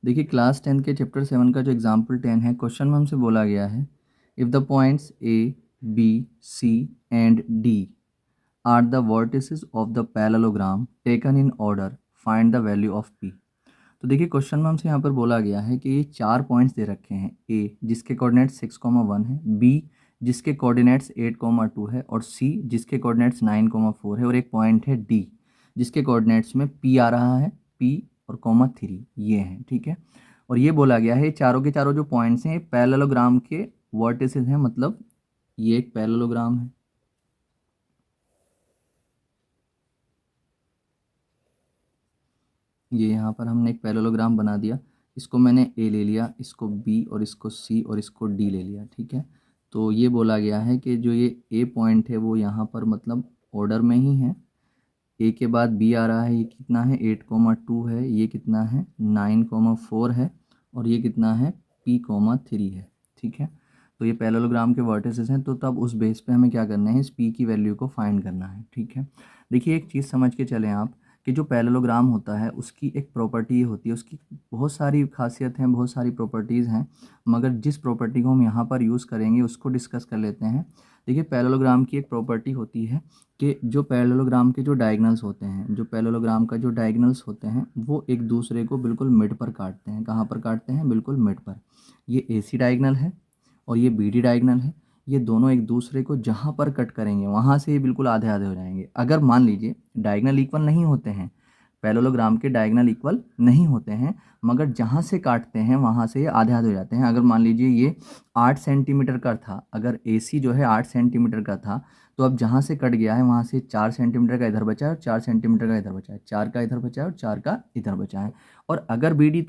देखिए क्लास 10 के चैप्टर 7 का जो एग्जाम्पल 10 है, क्वेश्चन में हमसे बोला गया है if the points A B C and D are the vertices of the parallelogram taken in order, find the value of p. तो देखिए क्वेश्चन में हमसे यहाँ पर बोला गया है कि ये 4 पॉइंट्स दे रखे हैं, ए जिसके कोऑर्डिनेट्स 6,1 है, बी जिसके कोऑर्डिनेट्स 8,2 है, और सी जिसके कोऑर्डिनेट्स 9,4 है, और एक पॉइंट है डी जिसके कोऑर्डिनेट्स में पी आ रहा है, पी और कॉमा 3 ये हैं। ठीक है, और ये बोला गया है चारों के चारों जो पॉइंट्स हैं पैरेललोग्राम के वर्टिसेस हैं, मतलब ये एक पैरेललोग्राम है, ये यहाँ पर हमने एक पैरेललोग्राम बना दिया। इसको मैंने ए ले लिया, इसको बी और इसको सी और इसको डी ले लिया। ठीक है, तो ये बोला गया है कि जो ये ए पॉइंट है वो यहाँ पर मतलब ऑर्डर में ही है। ए के बाद बी आ रहा है, ये कितना है 8,2 है, ये कितना है 9,4 है, और ये कितना है P,3 है। ठीक है, तो ये पैरेललोग्राम के वर्टिसेस हैं, तो तब उस बेस पे हमें क्या करना है, इस P की वैल्यू को फाइंड करना है। ठीक है, देखिए एक चीज़ समझ के चलें आप कि जो पैरेललोग्राम होता है उसकी एक प्रॉपर्टी होती है, उसकी बहुत सारी खासियत हैं, बहुत सारी प्रॉपर्टीज़ हैं, मगर जिस प्रॉपर्टी को हम यहाँ पर यूज़ करेंगे उसको डिस्कस कर लेते हैं। देखिए पैरेललोग्राम की एक प्रॉपर्टी होती है कि जो पैरेललोग्राम के जो डायगोनल्स होते हैं, जो पैरेललोग्राम का जो डायगोनल्स होते हैं वो एक दूसरे को बिल्कुल मिड पर काटते हैं। कहाँ पर काटते हैं? बिल्कुल मिड पर। ये ए सी डायगोनल है और ये बी डी डायगोनल है। ये दोनों एक दूसरे को जहाँ पर कट करेंगे वहाँ से ये बिल्कुल आधे आधे हो जाएंगे। अगर मान लीजिए डायगोनल इक्वल नहीं होते हैं, पैरेललोग्राम के डायगोनल इक्वल नहीं होते हैं, मगर जहाँ से काटते हैं वहाँ से ये आधे आधे हो जाते हैं। अगर मान लीजिए ये 8 सेंटीमीटर का था, अगर ए सी जो है 8 सेंटीमीटर का था, तो अब जहाँ से कट गया है वहाँ से 4 सेंटीमीटर का इधर बचा है और 4 सेंटीमीटर का इधर बचा है, 4 का इधर बचा है और 4 का इधर बचा है। और अगर बी डी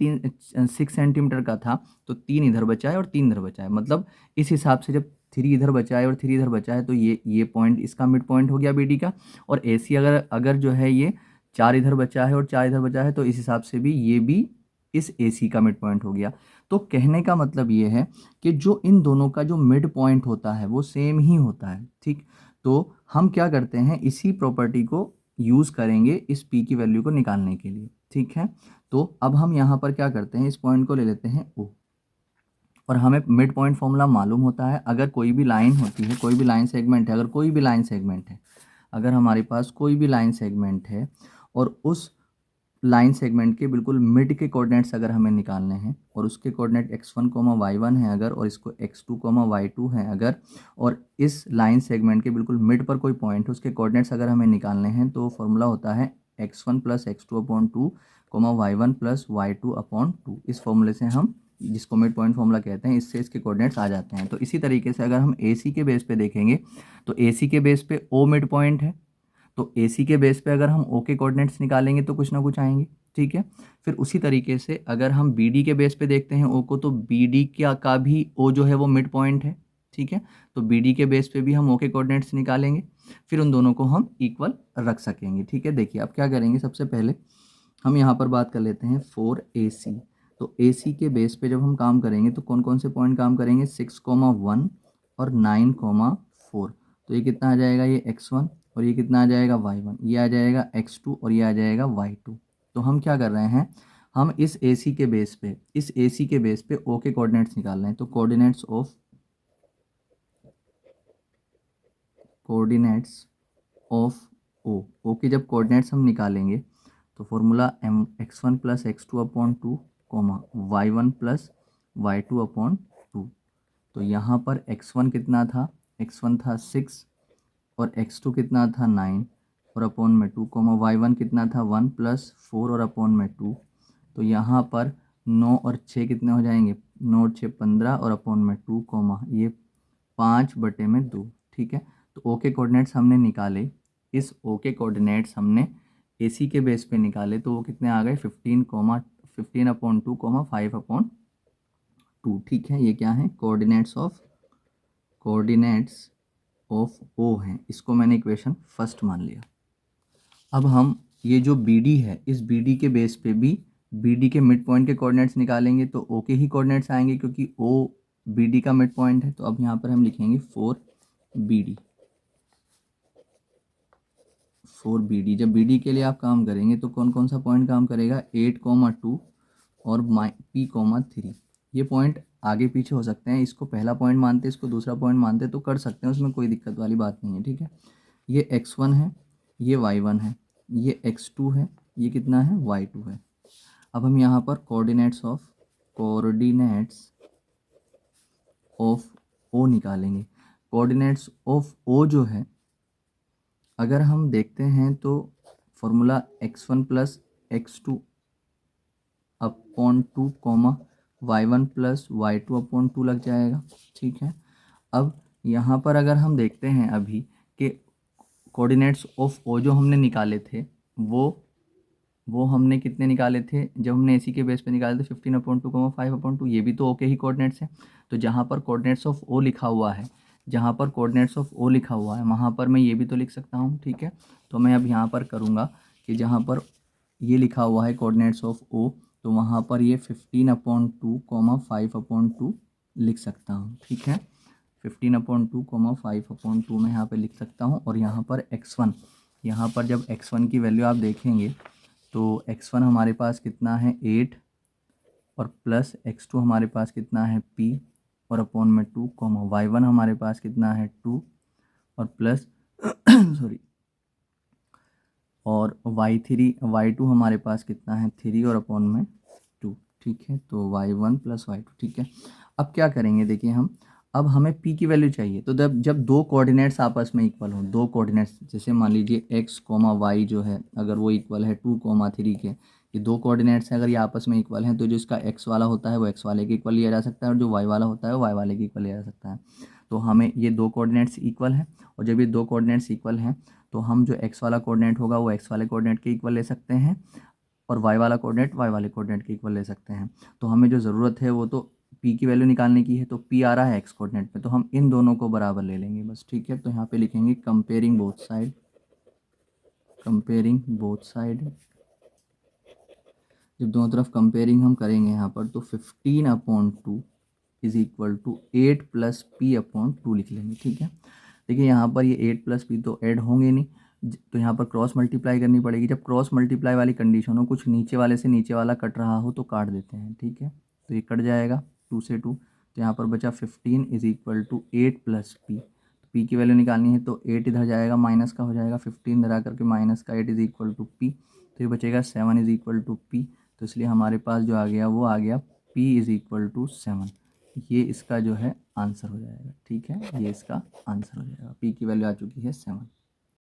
6 सेंटीमीटर का था तो 3 इधर बचा है और 3 इधर बचा है। मतलब इस हिसाब से जब 3 इधर बचा है और 3 इधर बचा है तो ये पॉइंट इसका मिड पॉइंट हो गया बी डी का। और ए सी अगर अगर जो है ये 4 इधर बचा है और 4 इधर बचा है तो इस हिसाब से भी ये भी इस ए सी का मिड पॉइंट हो गया। तो कहने का मतलब ये है कि जो इन दोनों का जो मिड पॉइंट होता है वो सेम ही होता है। ठीक, तो हम क्या करते हैं, इसी प्रॉपर्टी को यूज़ करेंगे इस पी की वैल्यू को निकालने के लिए। ठीक है, तो अब हम यहाँ पर क्या करते हैं, इस पॉइंट को ले लेते हैं ओ, और हमें मिड पॉइंट फॉर्मूला मालूम होता है। अगर कोई भी लाइन होती है, कोई भी लाइन सेगमेंट है, अगर कोई भी लाइन सेगमेंट है, अगर हमारे पास कोई भी लाइन सेगमेंट है और उस लाइन सेगमेंट के बिल्कुल मिड के कोऑर्डिनेट्स अगर हमें निकालने हैं और उसके कोऑर्डिनेट x1 y1 है अगर, और इसको x2 y2 है अगर, और इस लाइन सेगमेंट के बिल्कुल मिड पर कोई पॉइंट है उसके कोऑर्डिनेट्स अगर हमें निकालने हैं, तो फॉर्मूला होता है x1 + x2/2 y1 + y2/2। इस फॉर्मूले से हम, जिसको मिड पॉइंट फॉर्मूला कहते हैं, इससे इसके कोऑर्डिनेट्स आ जाते हैं। तो इसी तरीके से अगर हम ए सी के बेस पे देखेंगे तो ए सी के बेस पे ओ मिड पॉइंट है, तो ए सी के बेस पे अगर हम ओ के कोऑर्डिनेट्स निकालेंगे तो कुछ ना कुछ आएंगे। ठीक है, फिर उसी तरीके से अगर हम बी डी के बेस पे देखते हैं ओ को, तो बी डी का भी ओ जो है वो मिड पॉइंट है। ठीक है, तो बी डी के बेस पे भी हम ओ के कोऑर्डिनेट्स निकालेंगे, फिर उन दोनों को हम इक्वल रख सकेंगे। ठीक है, देखिए अब क्या करेंगे, सबसे पहले हम यहाँ पर बात कर लेते हैं फॉर ए सी। तो ए सी के बेस पे जब हम काम करेंगे तो कौन कौन से पॉइंट काम करेंगे, 6,1 और 9,4। तो ये कितना आ जाएगा, ये x1, और ये कितना आ जाएगा y1, ये आ जाएगा x2 और ये आ जाएगा y2। तो हम क्या कर रहे हैं, हम इस ए सी के बेस पे, इस ए सी के बेस पे ओ के कोऑर्डिनेट्स निकाल रहे हैं। तो कोऑर्डिनेट्स ऑफ ओ के जब कोऑर्डिनेट्स हम निकालेंगे तो formula x1 + x2/2 y1 + y2/2। तो यहाँ पर x1 कितना था, x1 था 6 और x2 कितना था 9 और अपॉन में 2, y1 कितना था 1 + 4 और अपॉन में 2। तो यहाँ पर 9 और 6 कितने हो जाएंगे, 9 और 6 15 और अपॉन में 2, ये 5/2। ठीक है, तो ओ के कोऑर्डिनेट्स हमने निकाले, इस ओ के कोऑर्डिनेट्स हमने ए सी के बेस पे निकाले, तो वो कितने आ गए 15/2, 5/2। ठीक है, ये क्या है, कोऑर्डिनेट्स ऑफ ओ हैं, इसको मैंने इक्वेशन फर्स्ट मान लिया। अब हम ये जो बी डी है, इस बी डी के बेस पे भी बी डी के मिड पॉइंट के कोऑर्डिनेट्स निकालेंगे तो ओ के ही कोऑर्डिनेट्स आएंगे, क्योंकि ओ बी डी का मिड पॉइंट है। तो अब यहाँ पर हम लिखेंगे फॉर बी डी। जब बी डी के लिए आप काम करेंगे तो कौन कौन सा पॉइंट काम करेगा, 8,2 और p कॉमा 3। ये पॉइंट आगे पीछे हो सकते हैं, इसको पहला पॉइंट मानते, इसको दूसरा पॉइंट मानते तो कर सकते हैं, उसमें कोई दिक्कत वाली बात नहीं है, ठीक है। ये x1 है, ये y1 है, ये x2 है, ये कितना है y2 है। अब हम यहाँ पर कोऑर्डिनेट्स ऑफ ओ निकालेंगे। कोऑर्डिनेट्स ऑफ ओ जो है, अगर हम देखते हैं तो formula x1 plus x2 upon 2 comma y1 plus y2 upon 2 लग जाएगा, ठीक है। अब यहाँ पर अगर हम देखते हैं अभी कि कोऑर्डिनेट्स ऑफ ओ जो हमने निकाले थे वो हमने कितने निकाले थे, जब हमने इसी के बेस पे निकाले थे 15/2 5/2, ये भी तो ओ के ही कोऑर्डिनेट्स हैं। तो जहाँ पर कोऑर्डिनेट्स ऑफ ओ लिखा हुआ है, वहाँ पर मैं ये भी तो लिख सकता हूँ, ठीक है। तो मैं अब यहाँ पर करूँगा कि जहाँ पर ये लिखा हुआ है कोऑर्डिनेट्स ऑफ ओ, तो वहाँ पर ये 15/2 5/2 लिख सकता हूँ, ठीक है। 15/2 5/2 मैं यहाँ पे लिख सकता हूँ। और यहाँ पर x1, यहाँ पर जब x1 की वैल्यू आप देखेंगे तो x1 हमारे पास कितना है 8 और प्लस x2 हमारे पास कितना है p और अपॉन में 2 कॉमा y1 हमारे पास कितना है 2 और प्लस सॉरी और y2 हमारे पास कितना है 3 और अपॉन में 2, ठीक है। तो y1 प्लस y2, ठीक है। अब क्या करेंगे, देखिए हम, अब हमें p की वैल्यू चाहिए। तो जब दो कोऑर्डिनेट्स आपस में इक्वल हों, दो कोऑर्डिनेट्स जैसे मान लीजिए x कॉमा y जो है, अगर वो इक्वल है 2 कॉमा 3 के, ये दो कोऑर्डिनेट्स हैं, अगर ये आपस में इक्वल हैं तो जो इसका x वाला होता है वो x वाले के इक्वल लिया जा सकता है और जो y वाला होता है वो y वाले के इक्वल लिया जा सकता है। तो हमें ये दो कोऑर्डिनेट्स इक्वल हैं, और जब ये दो कोऑर्डिनेट्स इक्वल हैं तो हम जो x वाला कोऑर्डिनेट होगा वो x वाले कोऑर्डिनेट के इक्वल ले सकते हैं और y वाला कोऑर्डिनेट y वाले कोऑर्डिनेट के इक्वल ले सकते हैं। तो हमें जो ज़रूरत है वो तो p की वैल्यू निकालने की है, तो p आ रहा है x कोऑर्डिनेट पे, तो हम इन दोनों को बराबर ले लेंगे बस, ठीक है। तो यहाँ पे लिखेंगे कंपेयरिंग बोथ साइड। जब दोनों तरफ कंपेयरिंग हम करेंगे यहाँ पर तो 15/2 is equal to 8 plus p/2 लिख लेंगे, ठीक है। देखिए यहाँ पर ये 8 प्लस p तो ऐड होंगे नहीं, तो यहाँ पर क्रॉस मल्टीप्लाई करनी पड़ेगी। जब क्रॉस मल्टीप्लाई वाली कंडीशन हो, कुछ नीचे वाले से नीचे वाला कट रहा हो तो काट देते हैं, ठीक है। तो ये कट जाएगा 2 से 2, तो यहाँ पर बचा 15 is equal to 8 plus p। तो p की वैल्यू निकालनी है तो 8 इधर जाएगा, माइनस का हो जाएगा, 15 इधर आकर के माइनस का 8 इज इक्वल टू p, तो ये बचेगा 7 इज इक्वल टू p। तो इसलिए हमारे पास जो आ गया वो आ गया p इज इक्वल टू 7। ये इसका जो है आंसर हो जाएगा, ठीक है, ये इसका आंसर हो जाएगा। p की वैल्यू आ चुकी है 7।